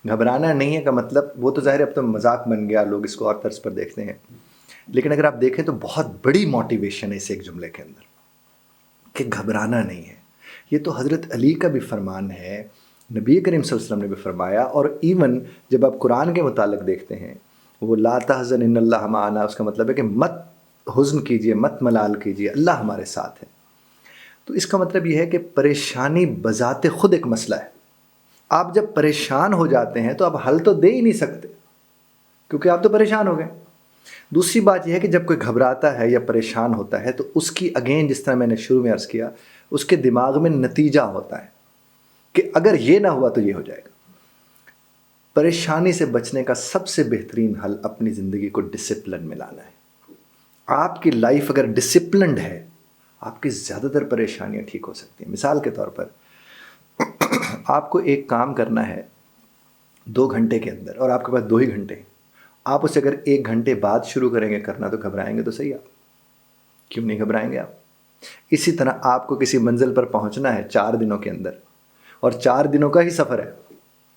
گھبرانا نہیں ہے کا مطلب وہ تو ظاہر ہے اب تو مذاق بن گیا، لوگ اس کو اور طرز پر دیکھتے ہیں، لیکن اگر آپ دیکھیں تو بہت بڑی موٹیویشن ہے اس ایک جملے کے اندر کہ گھبرانا نہیں ہے۔ یہ تو حضرت علی کا بھی فرمان ہے، نبی کریم صلی اللہ علیہ وسلم نے بھی فرمایا، اور ایون جب آپ قرآن کے متعلق دیکھتے ہیں وہ لا تحزن ان اللہ معنا، اس کا مطلب ہے کہ مت حزن کیجئے، مت ملال کیجئے، اللہ ہمارے ساتھ ہے۔ تو اس کا مطلب یہ ہے کہ پریشانی بذات خود ایک مسئلہ ہے۔ آپ جب پریشان ہو جاتے ہیں تو آپ حل تو دے ہی نہیں سکتے کیونکہ آپ تو پریشان ہو گئے۔ دوسری بات یہ ہے کہ جب کوئی گھبراتا ہے یا پریشان ہوتا ہے تو اس کی اگین جس طرح میں نے شروع میں عرض کیا، اس کے دماغ میں نتیجہ ہوتا ہے کہ اگر یہ نہ ہوا تو یہ ہو جائے گا۔ پریشانی سے بچنے کا سب سے بہترین حل اپنی زندگی کو ڈسپلن میں لانا ہے۔ آپ کی لائف اگر ڈسپلنڈ ہے، آپ کی زیادہ تر پریشانیاں ٹھیک ہو سکتی ہیں۔ مثال کے طور پر آپ کو ایک کام کرنا ہے 2 گھنٹے کے اندر اور آپ کے پاس 2 ہی گھنٹے ہیں، آپ اسے اگر 1 گھنٹے بعد شروع کریں گے کرنا تو گھبرائیں گے تو صحیح آپ؟ کیوں نہیں گھبرائیں گے آپ؟ اسی طرح آپ کو کسی منزل پر پہنچنا ہے 4 دنوں کے اندر، اور 4 دنوں کا ہی سفر ہے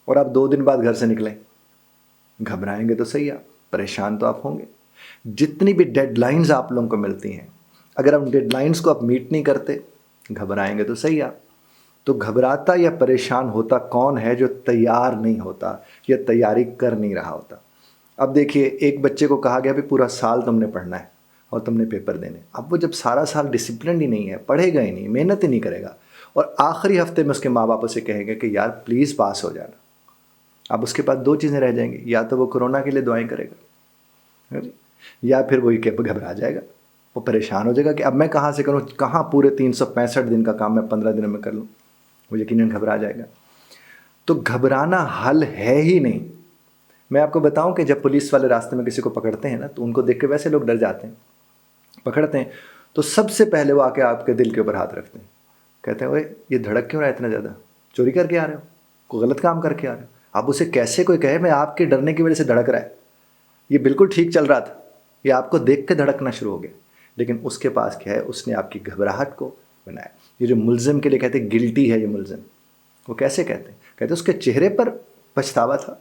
اور آپ 2 دن بعد گھر سے نکلیں، گھبرائیں گے تو صحیح آپ؟ پریشان تو آپ ہوں گے۔ جتنی بھی ڈیڈ لائنز آپ لوگوں کو ملتی ہیں، اگر ہم ڈیڈ لائنز کو آپ میٹ نہیں کرتے، گھبرائیں گے تو صحیح آپ۔ تو گھبراتا یا پریشان ہوتا کون ہے؟ جو تیار نہیں ہوتا یا تیاری کر نہیں رہا ہوتا۔ اب دیکھیے ایک بچے کو کہا گیا بھی پورا سال تم نے پڑھنا ہے اور تم نے پیپر دینے، اب وہ جب سارا سال ڈسپلن ہی نہیں ہے، پڑھے گا ہی نہیں، محنت ہی نہیں کرے گا، اور آخری ہفتے میں اس کے ماں باپ اسے کہیں گے کہ یار پلیز پاس ہو جانا، اب اس کے پاس 2 چیزیں رہ جائیں گی، یا تو وہ کورونا کے لیے دعائیں کرے گا یا پھر وہی کہ گھبرا جائے گا، وہ پریشان ہو جائے گا کہ اب میں کہاں سے کروں، کہاں پورے 365 دن کا کام میں 15 دنوں میں کر لوں، وہ یقیناً گھبرا جائے گا۔ تو گھبرانا حل ہے ہی نہیں۔ میں آپ کو بتاؤں کہ جب پولیس والے راستے میں کسی کو پکڑتے ہیں نا تو ان کو دیکھ کے ویسے لوگ ڈر جاتے ہیں، پکڑتے ہیں تو سب سے پہلے وہ آ کے آپ کے دل کے اوپر ہاتھ رکھتے ہیں، کہتے ہیں اوے یہ دھڑک کیوں رہا ہے اتنا زیادہ؟ چوری کر کے آ رہے ہو؟ کوئی غلط کام کر کے آ رہے ہو؟ آپ اسے کیسے کوئی کہے میں آپ کے ڈرنے کی وجہ سے دھڑک رہا ہے، یہ بالکل ٹھیک چل رہا تھا، یہ آپ کو دیکھ کے دھڑکنا شروع ہو گیا، لیکن اس کے پاس کیا ہے، اس نے آپ کی گھبراہٹ کو بنایا۔ یہ جو ملزم کے لیے کہتے ہیں گلٹی ہے یہ ملزم، وہ کیسے کہتے ہیں اس کے چہرے پر پچھتاوا تھا،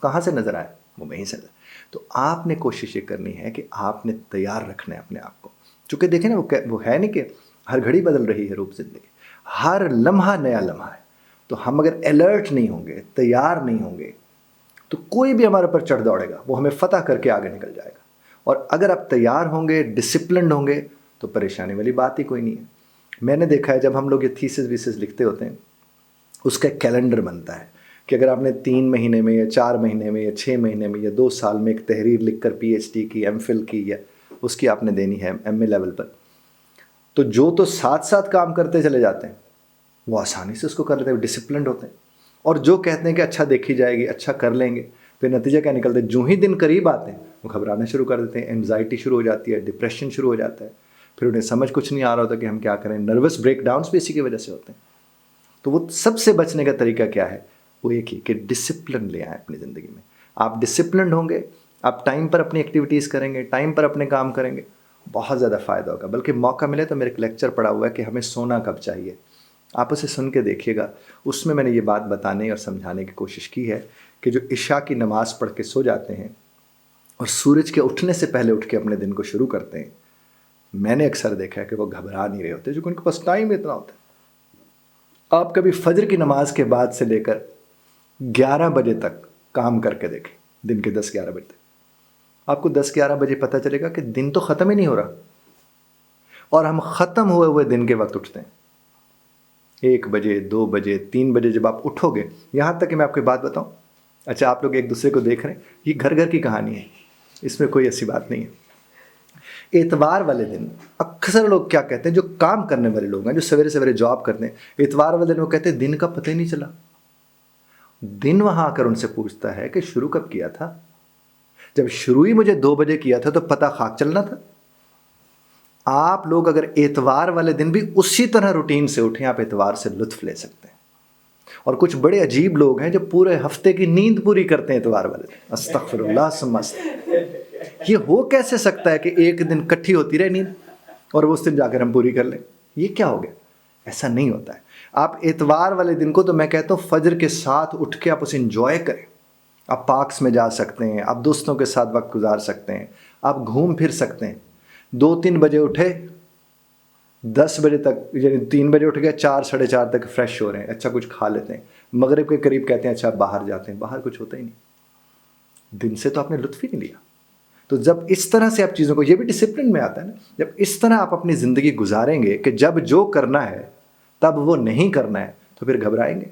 کہاں سے نظر آیا؟ وہ وہیں سے نظر۔ تو آپ نے کوشش یہ کرنی ہے کہ آپ نے تیار رکھنا ہے اپنے آپ کو، چونکہ دیکھیں نا وہ ہے نہیں کہ ہر گھڑی بدل رہی ہے روپ زندگی، ہر لمحہ نیا لمحہ ہے، تو ہم اگر الرٹ نہیں ہوں گے، تیار نہیں ہوں گے، تو کوئی بھی ہمارے پر چڑھ دوڑے گا، وہ ہمیں فتح کر کے آگے نکل جائے گا۔ اور اگر آپ تیار ہوں گے، ڈسپلنڈ ہوں گے، تو پریشانی والی بات ہی کوئی نہیں ہے۔ میں نے دیکھا ہے جب ہم لوگ یہ تھیسز ویسز لکھتے ہوتے ہیں، اس کا ایک کیلنڈر بنتا ہے کہ اگر آپ نے 3 مہینے میں یا 4 مہینے میں یا 6 مہینے میں یا 2 سال میں ایک تحریر لکھ کر پی ایچ ڈی کی، ایم فل کی، یا اس کی آپ نے دینی ہے ایم اے لیول پر، تو جو تو ساتھ ساتھ کام کرتے چلے جاتے ہیں وہ آسانی سے اس کو کر لیتے ہیں، ڈسپلنڈ ہوتے ہیں، اور جو کہتے ہیں کہ اچھا دیکھی جائے گی، اچھا کر لیں گے، پھر نتیجہ کیا نکلتا ہے؟ جو ہی دن قریب آتے ہیں وہ گھبرانا شروع کر دیتے ہیں، انزائٹی شروع ہو جاتی ہے، ڈپریشن شروع ہو جاتا ہے، پھر انہیں سمجھ کچھ نہیں آ رہا ہوتا کہ ہم کیا کریں، نروس بریک ڈاؤنس بھی اسی کی وجہ سے ہوتے ہیں۔ تو وہ سب سے بچنے کا طریقہ کیا ہے؟ وہ ایک ہی کہ ڈسپلن لے آئیں اپنی زندگی میں۔ آپ ڈسپلنڈ ہوں گے، آپ ٹائم پر اپنی ایکٹیویٹیز کریں گے، ٹائم پر اپنے کام کریں گے، بہت زیادہ فائدہ ہوگا۔ بلکہ موقع ملے تو میرے ایک لیکچر پڑا ہوا ہے کہ ہمیں سونا کب چاہیے، آپ اسے سن کے دیکھیے گا، اس میں نے یہ بات بتانے اور سمجھانے کی کوشش کی ہے کہ جو عشاء کی نماز پڑھ کے سو جاتے ہیں اور سورج کے اٹھنے سے پہلے اٹھ کے اپنے دن کو شروع کرتے ہیں، میں نے اکثر دیکھا ہے کہ وہ گھبرا نہیں رہے ہوتے، جو کہ ان کے پاس ٹائم اتنا ہوتا ہے۔ آپ کبھی فجر کی نماز کے بعد سے لے کر 11 بجے تک کام کر کے دیکھیں، دن کے 10-11 بجے تک، آپ کو 10-11 بجے پتہ چلے گا کہ دن تو ختم ہی نہیں ہو رہا، اور ہم ختم ہوئے ہوئے دن کے وقت اٹھتے ہیں 1 بجے 2 بجے 3 بجے جب آپ اٹھو گے، یہاں تک کہ میں آپ کو بات بتاؤں، اچھا آپ لوگ ایک دوسرے کو دیکھ رہے ہیں، یہ گھر گھر کی کہانی ہے، اس میں کوئی ایسی بات نہیں ہے۔ اتوار والے دن اکثر لوگ کیا کہتے ہیں، جو کام کرنے والے لوگ ہیں، جو سویرے سویرے جاب کرتے ہیں، اتوار والے دن وہ کہتے ہیں دن کا پتہ ہی نہیں چلا۔ دن وہاں آ کر ان سے پوچھتا ہے کہ شروع کب کیا تھا؟ جب شروع ہی مجھے 2 بجے کیا تھا تو پتہ خاک چلنا تھا۔ آپ لوگ اگر اتوار والے دن بھی اسی طرح روٹین سے اٹھیں، آپ اتوار سے لطف لے سکتے ہیں۔ اور کچھ بڑے عجیب لوگ ہیں جو پورے ہفتے کی نیند پوری کرتے ہیں اتوار والے دن، استغفر اللہ ثم استغفر۔ یہ ہو کیسے سکتا ہے کہ ایک دن کٹھی ہوتی رہے نیند اور اس دن جا کر ہم پوری کر لیں؟ یہ کیا ہو گیا؟ ایسا نہیں ہوتا ہے۔ آپ اتوار والے دن کو تو میں کہتا ہوں فجر کے ساتھ اٹھ کے آپ اسے انجوائے کریں، آپ پارکس میں جا سکتے ہیں، آپ دوستوں کے ساتھ وقت گزار سکتے ہیں، آپ گھوم پھر سکتے ہیں. 2-3 بجے اٹھے، 10 بجے تک، یعنی 3 بجے اٹھ گئے، 4-4:30 تک فریش ہو رہے ہیں، اچھا کچھ کھا لیتے ہیں، مغرب کے قریب کہتے ہیں اچھا باہر جاتے ہیں، باہر کچھ ہوتا ہی نہیں، دن سے تو آپ نے لطف ہی نہیں لیا. تو جب اس طرح سے آپ چیزوں کو، یہ بھی ڈسپلن میں آتا ہے نا، جب اس طرح آپ اپنی زندگی گزاریں گے کہ جب جو کرنا ہے تب وہ نہیں کرنا ہے، تو پھر گھبرائیں گے.